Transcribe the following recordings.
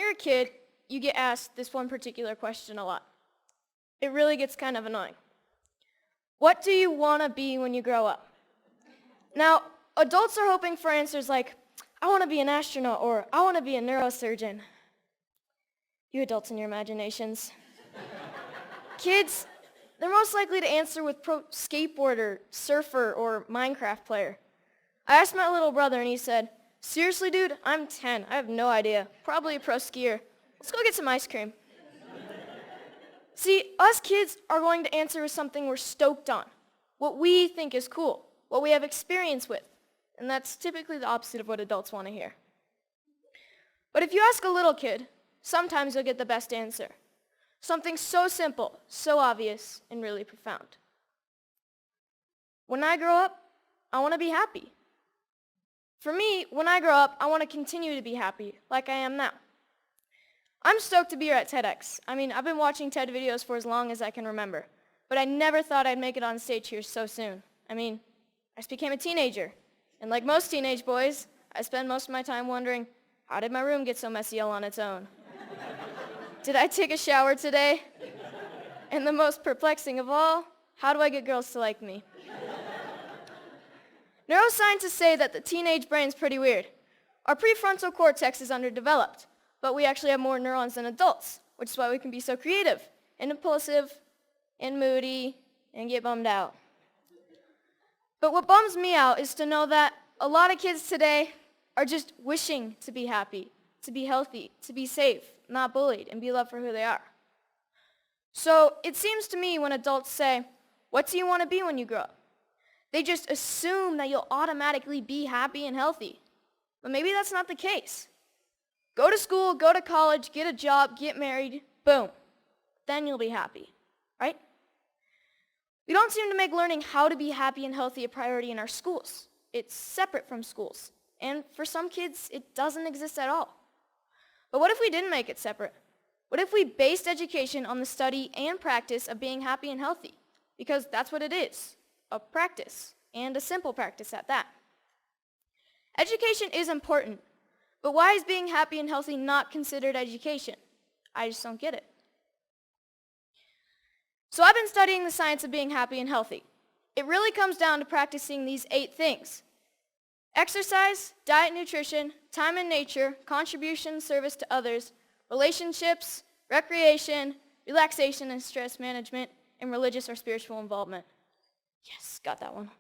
you're a kid, you get asked this one particular question a lot. It really gets kind of annoying. What do you want to be when you grow up? Now, adults are hoping for answers like, I want to be an astronaut, or I want to be a neurosurgeon. You adults and your imaginations. Kids, they're most likely to answer with pro skateboarder, surfer, or Minecraft player. I asked my little brother and he said, seriously dude, I'm 10, I have no idea. Probably a pro skier. Let's go get some ice cream. See, us kids are going to answer with something we're stoked on, what we think is cool, what we have experience with, and that's typically the opposite of what adults want to hear. But if you ask a little kid, sometimes you'll get the best answer. Something so simple, so obvious, and really profound. When I grow up, I want to be happy. For me, when I grow up, I want to continue to be happy, like I am now. I'm stoked to be here at TEDx. I've been watching TED videos for as long as I can remember, but I never thought I'd make it on stage here so soon. I just became a teenager, and like most teenage boys, I spend most of my time wondering, how did my room get so messy all on its own? Did I take a shower today? And the most perplexing of all, how do I get girls to like me? Neuroscientists say that the teenage brain's pretty weird. Our prefrontal cortex is underdeveloped, but we actually have more neurons than adults, which is why we can be so creative and impulsive and moody and get bummed out. But what bums me out is to know that a lot of kids today are just wishing to be happy, to be healthy, to be safe, not bullied, and be loved for who they are. So it seems to me when adults say, what do you want to be when you grow up? They just assume that you'll automatically be happy and healthy. But maybe that's not the case. Go to school, go to college, get a job, get married, boom. Then you'll be happy, right? We don't seem to make learning how to be happy and healthy a priority in our schools. It's separate from schools. And for some kids, it doesn't exist at all. But what if we didn't make it separate? What if we based education on the study and practice of being happy and healthy? Because that's what it is, a practice, and a simple practice at that. Education is important, but why is being happy and healthy not considered education? I just don't get it. So I've been studying the science of being happy and healthy. It really comes down to practicing these 8 things: exercise, diet, nutrition, time in nature, contribution, service to others, relationships, recreation, relaxation and stress management, and religious or spiritual involvement. Yes, got that one.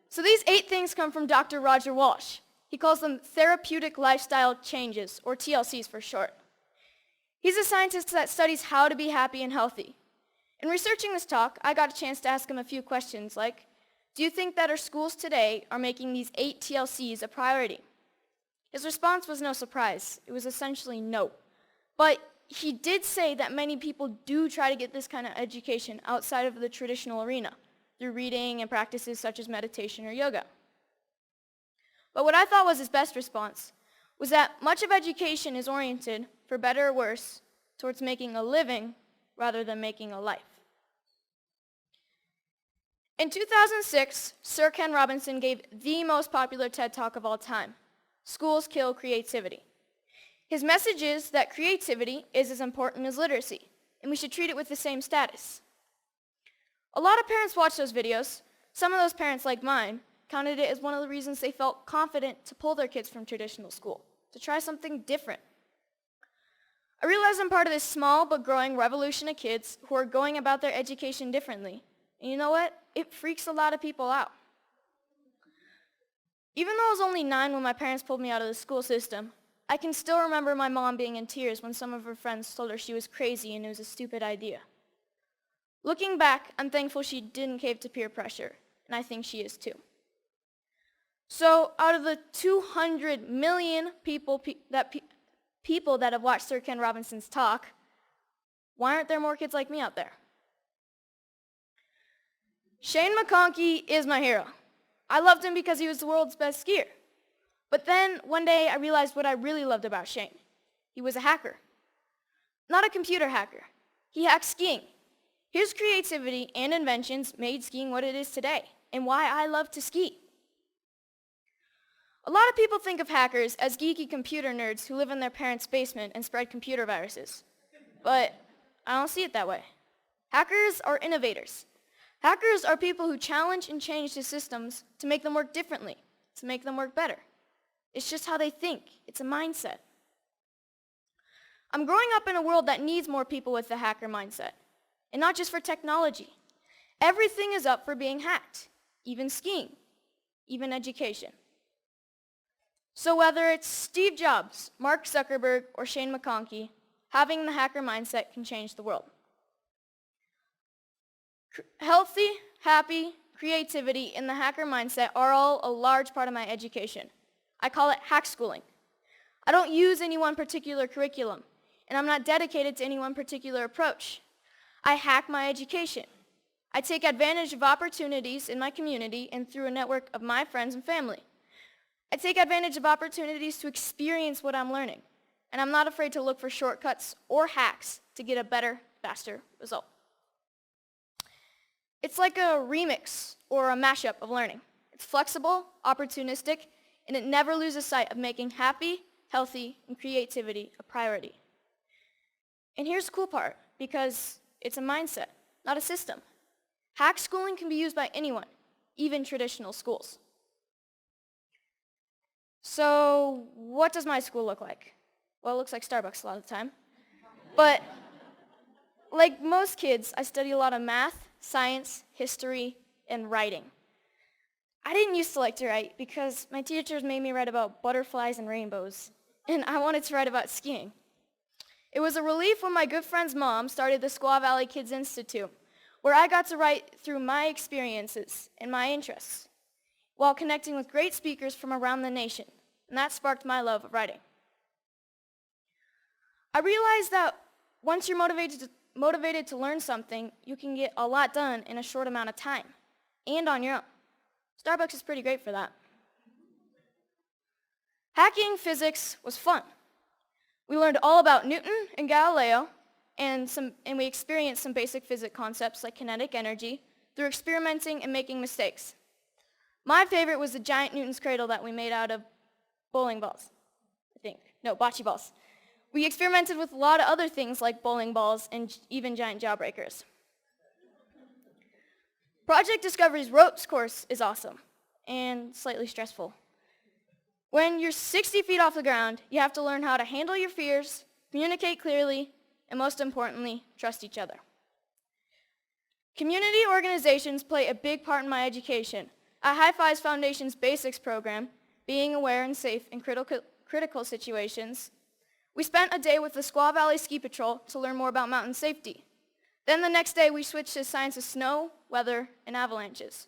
So these 8 things come from Dr. Roger Walsh. He calls them therapeutic lifestyle changes, or TLCs for short. He's a scientist that studies how to be happy and healthy. In researching this talk, I got a chance to ask him a few questions like, do you think that our schools today are making these 8 TLCs a priority? His response was no surprise. It was essentially no. But he did say that many people do try to get this kind of education outside of the traditional arena, through reading and practices such as meditation or yoga. But what I thought was his best response was that much of education is oriented, for better or worse, towards making a living rather than making a life. In 2006, Sir Ken Robinson gave the most popular TED Talk of all time, Schools Kill Creativity. His message is that creativity is as important as literacy, and we should treat it with the same status. A lot of parents watch those videos. Some of those parents, like mine, counted it as one of the reasons they felt confident to pull their kids from traditional school, to try something different. I realize I'm part of this small but growing revolution of kids who are going about their education differently. And you know what? It freaks a lot of people out. Even though I was only 9 when my parents pulled me out of the school system, I can still remember my mom being in tears when some of her friends told her she was crazy and it was a stupid idea. Looking back, I'm thankful she didn't cave to peer pressure, and I think she is too. So out of the 200 million people that have watched Sir Ken Robinson's talk, why aren't there more kids like me out there? Shane McConkey is my hero. I loved him because he was the world's best skier. But then one day I realized what I really loved about Shane. He was a hacker. Not a computer hacker. He hacked skiing. His creativity and inventions made skiing what it is today, and why I love to ski. A lot of people think of hackers as geeky computer nerds who live in their parents' basement and spread computer viruses. But I don't see it that way. Hackers are innovators. Hackers are people who challenge and change the systems to make them work differently, to make them work better. It's just how they think. It's a mindset. I'm growing up in a world that needs more people with the hacker mindset. And not just for technology. Everything is up for being hacked, even skiing, even education. So whether it's Steve Jobs, Mark Zuckerberg, or Shane McConkey, having the hacker mindset can change the world. Healthy, happy, creativity, and the hacker mindset are all a large part of my education. I call it hack schooling. I don't use any one particular curriculum, and I'm not dedicated to any one particular approach. I hack my education. I take advantage of opportunities in my community and through a network of my friends and family. I take advantage of opportunities to experience what I'm learning, and I'm not afraid to look for shortcuts or hacks to get a better, faster result. It's like a remix or a mashup of learning. It's flexible, opportunistic, and it never loses sight of making happy, healthy, and creativity a priority. And here's the cool part, because it's a mindset, not a system. Hack schooling can be used by anyone, even traditional schools. So what does my school look like? Well, it looks like Starbucks a lot of the time. But like most kids, I study a lot of math, science, history, and writing. I didn't used to like to write because my teachers made me write about butterflies and rainbows, and I wanted to write about skiing. It was a relief when my good friend's mom started the Squaw Valley Kids Institute, where I got to write through my experiences and my interests, while connecting with great speakers from around the nation, and that sparked my love of writing. I realized that once you're motivated to learn something, you can get a lot done in a short amount of time, and on your own. Starbucks is pretty great for that. Hacking physics was fun. We learned all about Newton and Galileo, and we experienced some basic physics concepts like kinetic energy through experimenting and making mistakes. My favorite was the giant Newton's cradle that we made out of bowling balls, I think. No, bocce balls. We experimented with a lot of other things like bowling balls and even giant jawbreakers. Project Discovery's ropes course is awesome and slightly stressful. When you're 60 feet off the ground, you have to learn how to handle your fears, communicate clearly, and most importantly, trust each other. Community organizations play a big part in my education. At High Fives Foundation's Basics program, being aware and safe in critical situations, we spent a day with the Squaw Valley Ski Patrol to learn more about mountain safety. Then the next day, we switched to science of snow, weather, and avalanches.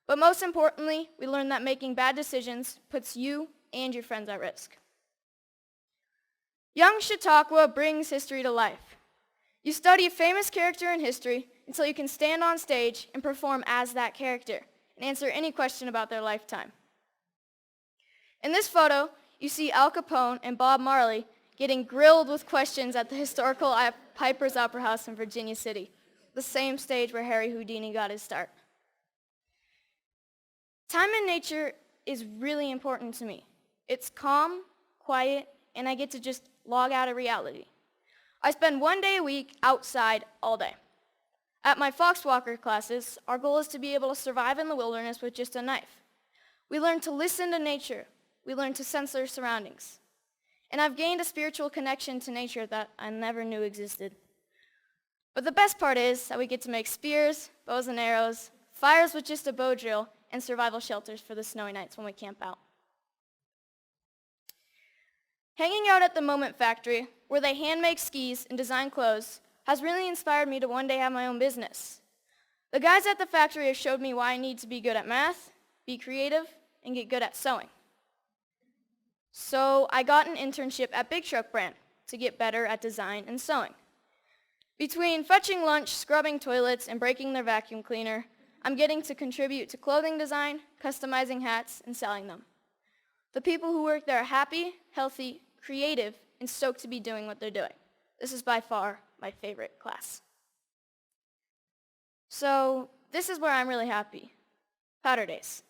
But most importantly, we learned that making bad decisions puts you and your friends at risk. Young Chautauqua brings history to life. You study a famous character in history until you can stand on stage and perform as that character and answer any question about their lifetime. In this photo, you see Al Capone and Bob Marley getting grilled with questions at the historical Piper's Opera House in Virginia City, the same stage where Harry Houdini got his start. Time in nature is really important to me. It's calm, quiet, and I get to just log out of reality. I spend 1 day a week outside all day. At my Foxwalker classes, our goal is to be able to survive in the wilderness with just a knife. We learn to listen to nature. We learn to sense our surroundings. And I've gained a spiritual connection to nature that I never knew existed. But the best part is that we get to make spears, bows and arrows, fires with just a bow drill, and survival shelters for the snowy nights when we camp out. Hanging out at the Moment Factory, where they hand make skis and design clothes, has really inspired me to one day have my own business. The guys at the factory have showed me why I need to be good at math, be creative, and get good at sewing. So I got an internship at Big Truck Brand to get better at design and sewing. Between fetching lunch, scrubbing toilets, and breaking their vacuum cleaner, I'm getting to contribute to clothing design, customizing hats, and selling them. The people who work there are happy, healthy, creative, and stoked to be doing what they're doing. This is by far my favorite class. So this is where I'm really happy. Powder days.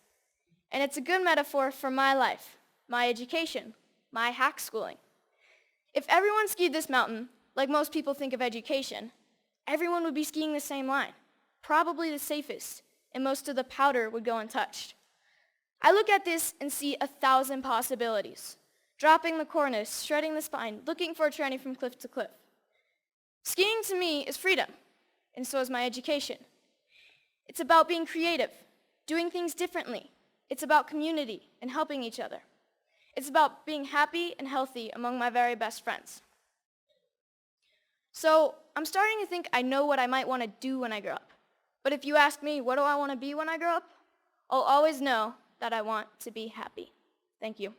And it's a good metaphor for my life, my education, my hack schooling. If everyone skied this mountain, like most people think of education, everyone would be skiing the same line, probably the safest, and most of the powder would go untouched. I look at this and see 1,000 possibilities. Dropping the cornice, shredding the spine, looking for a tranny from cliff to cliff. Skiing to me is freedom, and so is my education. It's about being creative, doing things differently. It's about community and helping each other. It's about being happy and healthy among my very best friends. So I'm starting to think I know what I might want to do when I grow up. But if you ask me, what do I want to be when I grow up? I'll always know that I want to be happy. Thank you.